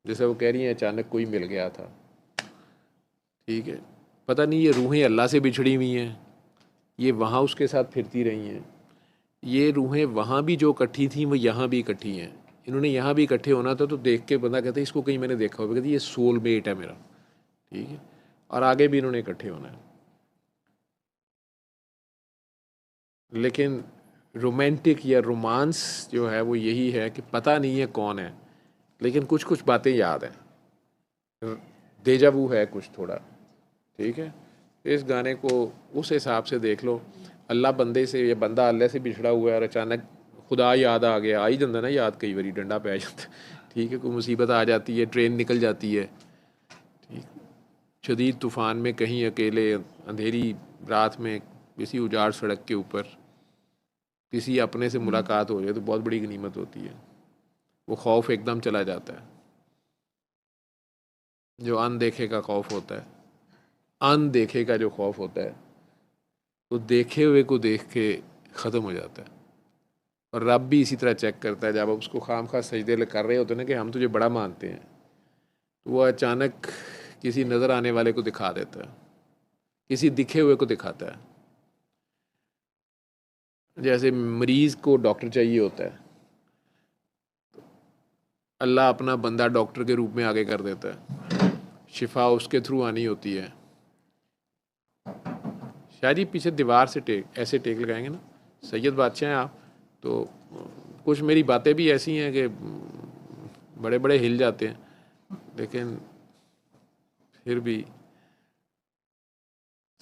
जैसे वो कह रही हैं अचानक कोई मिल गया था, ठीक है। पता नहीं ये रूहें अल्लाह से बिछड़ी हुई हैं, ये वहाँ उसके साथ फिरती रही हैं, ये रूहें वहाँ भी जो इकट्ठी थी वो यहाँ भी इकट्ठी हैं। इन्होंने यहाँ भी इकट्ठे होना था, तो देख के बंदा कहता है इसको कहीं मैंने देखा होगा, कहती ये सोल मेट है मेरा, ठीक है। और आगे भी इन्होंने इकट्ठे होना है। लेकिन रोमांटिक या रोमांस जो है वो यही है कि पता नहीं है कौन है, लेकिन कुछ कुछ बातें याद हैं, डेजा वू है कुछ थोड़ा, ठीक है। इस गाने को उस हिसाब से देख लो, अल्लाह बंदे से, या बंदा अल्लाह से बिछड़ा हुआ है और अचानक खुदा याद आ गया, आ ही जाता ना याद, कई बारी डंडा पै जाता, ठीक है। कोई मुसीबत आ जाती है, ट्रेन निकल जाती है, ठीक, शदीद तूफ़ान में कहीं अकेले अंधेरी रात में किसी उजाड़ सड़क के ऊपर किसी अपने से मुलाकात हो जाए तो बहुत बड़ी गनीमत होती है। वो खौफ एकदम चला जाता है, जो अनदेखे का खौफ होता है, अनदेखे का जो खौफ होता है, तो देखे हुए को देख के ख़त्म हो जाता है। और रब भी इसी तरह चेक करता है, जब आप उसको खाम खा सजदे कर रहे होते हैं ना कि हम तुझे बड़ा मानते हैं, तो वो अचानक किसी नज़र आने वाले को दिखा देता है, किसी दिखे हुए को दिखाता है। जैसे मरीज़ को डॉक्टर चाहिए होता है, अल्लाह अपना बंदा डॉक्टर के रूप में आगे कर देता है, शिफा उसके थ्रू आनी होती है। शायद ही पीछे दीवार से टेक ऐसे टेक लगाएंगे ना, सैयद बादशाह हैं आप, तो कुछ मेरी बातें भी ऐसी हैं कि बड़े बड़े हिल जाते हैं, लेकिन फिर भी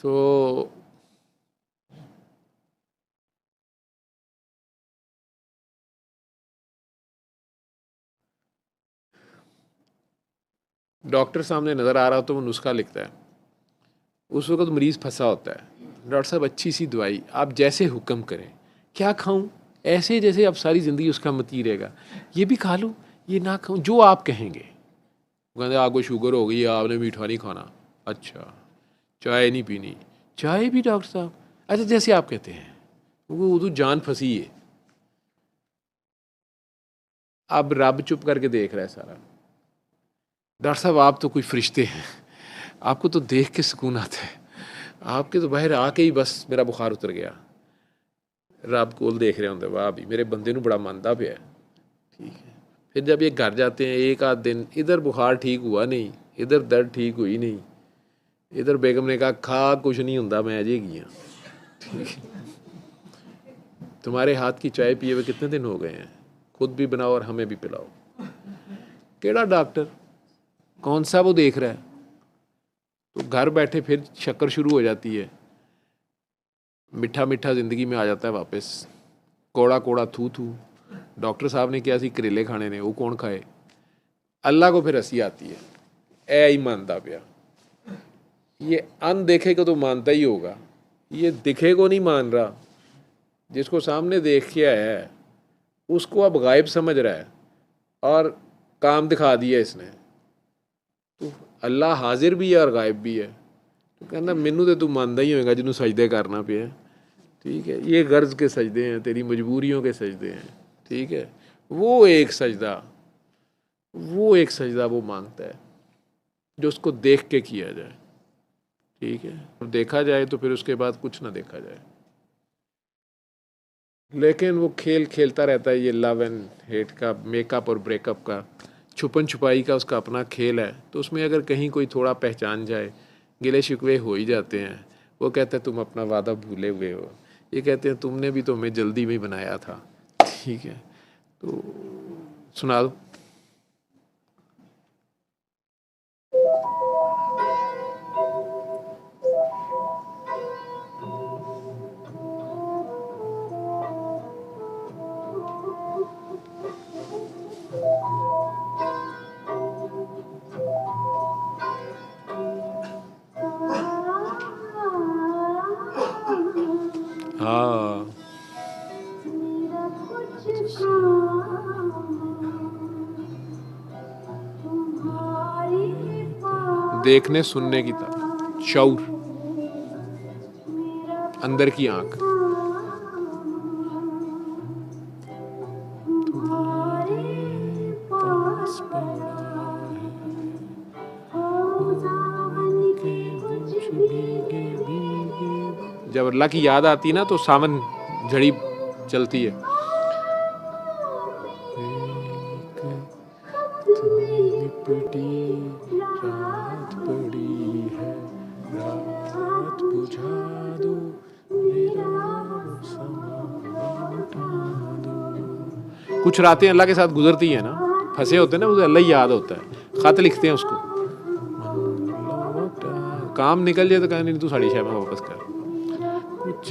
तो डॉक्टर सामने नज़र आ रहा हो तो वो नुस्खा लिखता है, उस वक्त मरीज़ फंसा होता है, डॉक्टर साहब अच्छी सी दवाई आप जैसे हुक्म करें, क्या खाऊं, ऐसे जैसे अब सारी ज़िंदगी उसका मती रहेगा, ये भी खा लूँ ये ना खाऊं, जो आप कहेंगे। वो कहते आपको शुगर हो गई, आपने मीठा नहीं खाना, अच्छा चाय नहीं पीनी, चाय भी डॉक्टर साहब, अच्छा जैसे आप कहते हैं, वो तो जान फंसी है। अब रब चुप करके देख रहा है सारा, डॉक्टर साहब आप तो कोई फरिश्ते हैं, आपको तो देख के सुकून आता है, आपके तो बाहर आके ही बस मेरा बुखार उतर गया। रब कोल देख रहे होंगे, वाह भी मेरे बंदे नूं बड़ा मानदा पिया, ठीक है। फिर जब ये घर जाते हैं, एक आध दिन इधर बुखार ठीक हुआ नहीं, इधर दर्द ठीक हुई नहीं, इधर बेगम ने कहा खा कुछ नहीं होंदा मैं अजे गई हाँ, ठीक है। तुम्हारे हाथ की चाय पिए हुए कितने दिन हो गए हैं, खुद भी बनाओ और हमें भी पिलाओ। केड़ा डॉक्टर, कौन सा वो देख रहा है, तो घर बैठे फिर शक्कर शुरू हो जाती है, मीठा मीठा ज़िंदगी में आ जाता है वापस, कोड़ा कोड़ा थू थू, डॉक्टर साहब ने किया सी करेले खाने ने, वो कौन खाए। अल्लाह को फिर हंसी आती है, ऐ ही मानता पिया, ये अनदेखे को तो मानता ही होगा, ये दिखे को नहीं मान रहा, जिसको सामने देख के आया है उसको अब गायब समझ रहा है और काम दिखा दिया इसने। तो अल्लाह हाजिर भी है और गायब भी है, तो कहना मैनू तो तू मानता ही होएगा जिन्होंने सजदे करना पिया, ठीक है। ये गर्ज के सजदे हैं, तेरी मजबूरियों के सजदे हैं, ठीक है। वो एक सजदा, वो एक सजदा वो मांगता है जो उसको देख के किया जाए, ठीक है। और देखा जाए तो फिर उसके बाद कुछ ना देखा जाए, लेकिन वो खेल खेलता रहता है, ये लव एंड हेट का, मेकअप और ब्रेकअप का, छुपन छुपाई का उसका अपना खेल है। तो उसमें अगर कहीं कोई थोड़ा पहचान जाए, गिले शिकवे हो ही जाते हैं। वो कहते हैं तुम अपना वादा भूले हुए हो, ये कहते हैं तुमने भी तो हमें जल्दी में बनाया था, ठीक है। तो सुना दो। हाँ, देखने सुनने की तरह, शऊर, अंदर की आंख, तुम्हारे पास पड़ा जब अल्लाह की याद आती है ना तो सावन झड़ी चलती है। रात बड़ी है, रात बुझा दो, मेरा समा मिटा दो। कुछ रातें अल्लाह के साथ गुजरती है ना, फंसे होते हैं ना, मुझे अल्लाह ही याद होता है, खत लिखते हैं उसको, काम निकल जाए तो कहने नहीं तू साड़ी शाह में वापस कर कुछ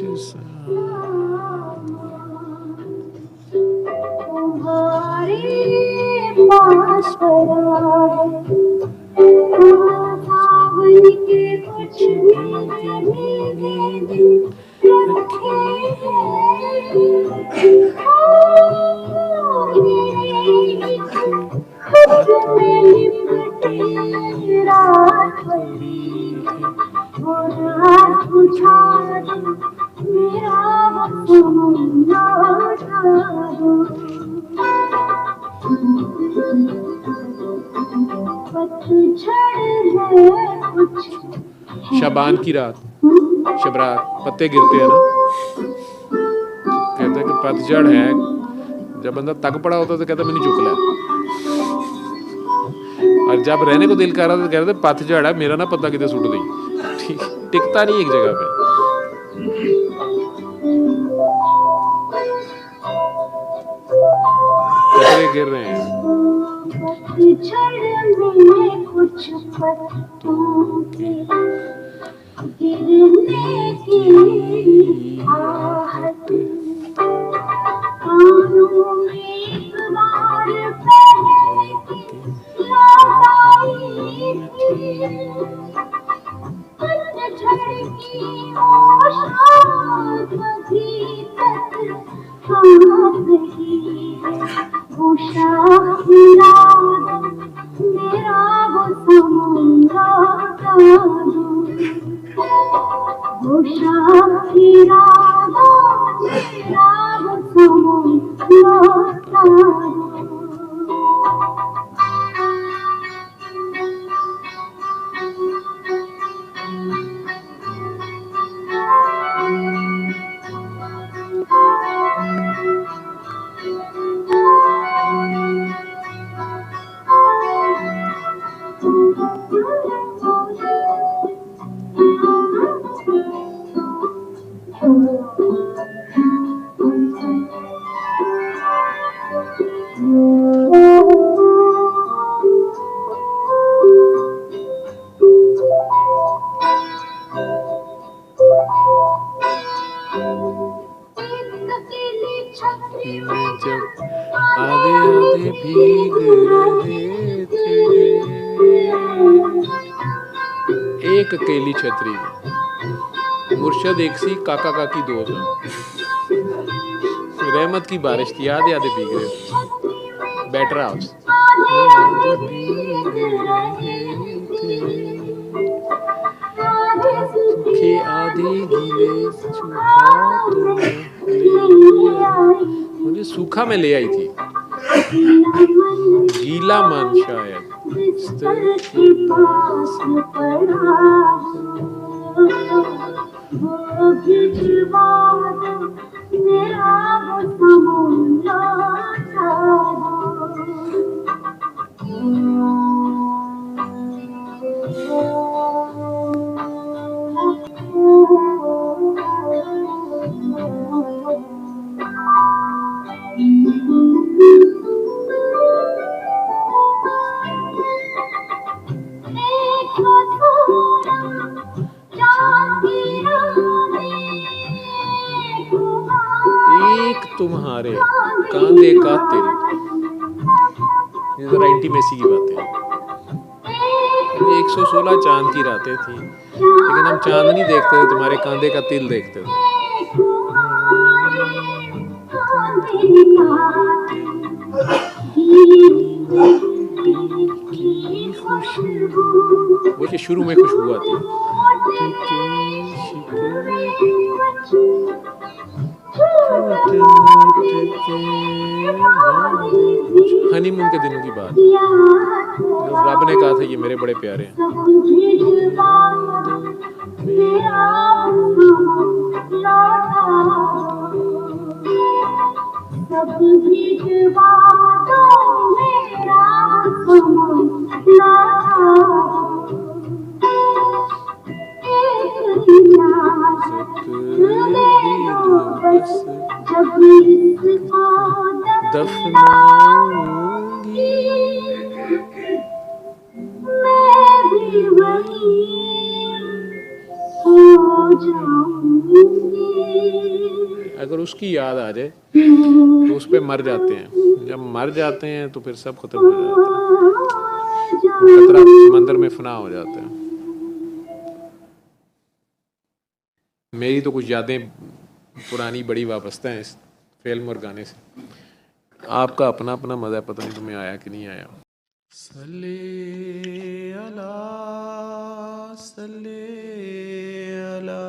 शबान की रात, शबरात, पत्ते गिरते हैं ना, कहते हैं कि पतझड़ है, जब बंदा तक पड़ा होता तो कहता मैंने चुक लिया, और जब रहने को दिल कर रहा था तो कहते पतझड़ है, मेरा ना पता कितने सुट गई, ठीक टिकता नहीं एक जगह पे। पत्ते गिर रहे हैं, कुछ पत्तों के गिरने की आहट, कानों में एक बार आई थी, पतझड़ की औशात अभी तक हाँ रही है, वो शाहिरा मेरा वो समुंदर वो शाहिरा मेरा वो समुंदर। आधे भीग रहे थे, एक अकेली छतरी में मुर्शद एक सी काका काकी दो जन, रहमत की बारिश थी, आधे आधे भीग रहे थे, बेटर हाउस सूखे आधे गीले, सूखा तो मुझे सूखा में ले आई थी, गीला मन शायद के पास पड़ा, वो भिजवा दो मेरा वो समुंदर था। एक तुम्हारे कांधे का तिल, ये जरा इंटीमेसी की बात है। 116 चांद की रातें थी, लेकिन हम चांद नहीं देखते थे, तुम्हारे कांधे का तिल देखते थे। वो जो शुरू में खुशबू आती है, हनीमून के दिनों की बात, रब ने कहा था ये मेरे बड़े प्यारे हैं। लौटा सब भिजवा दो मेरा समा लौटा एक इजाजत दे दो बस जब इसको दफनाऊंगी मैं भी वहीं हो जाऊंगी। अगर उसकी याद आ जाए तो उस पे मर जाते हैं, जब मर जाते हैं तो फिर सब खत्म हो जाता है, वो कतरा समंदर में फना हो जाता है। मेरी तो कुछ यादें पुरानी बड़ी वाबस्ता हैं इस फिल्म और गाने से। आपका अपना अपना मज़ा, पता नहीं तुम्हें आया कि नहीं आया। सल्ले अला सल्ले अला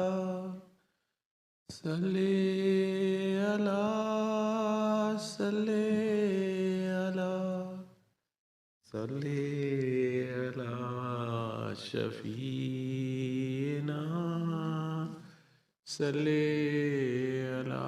सल्ले अला सल्ले अला सल्ले अला शफीना सल्ले अला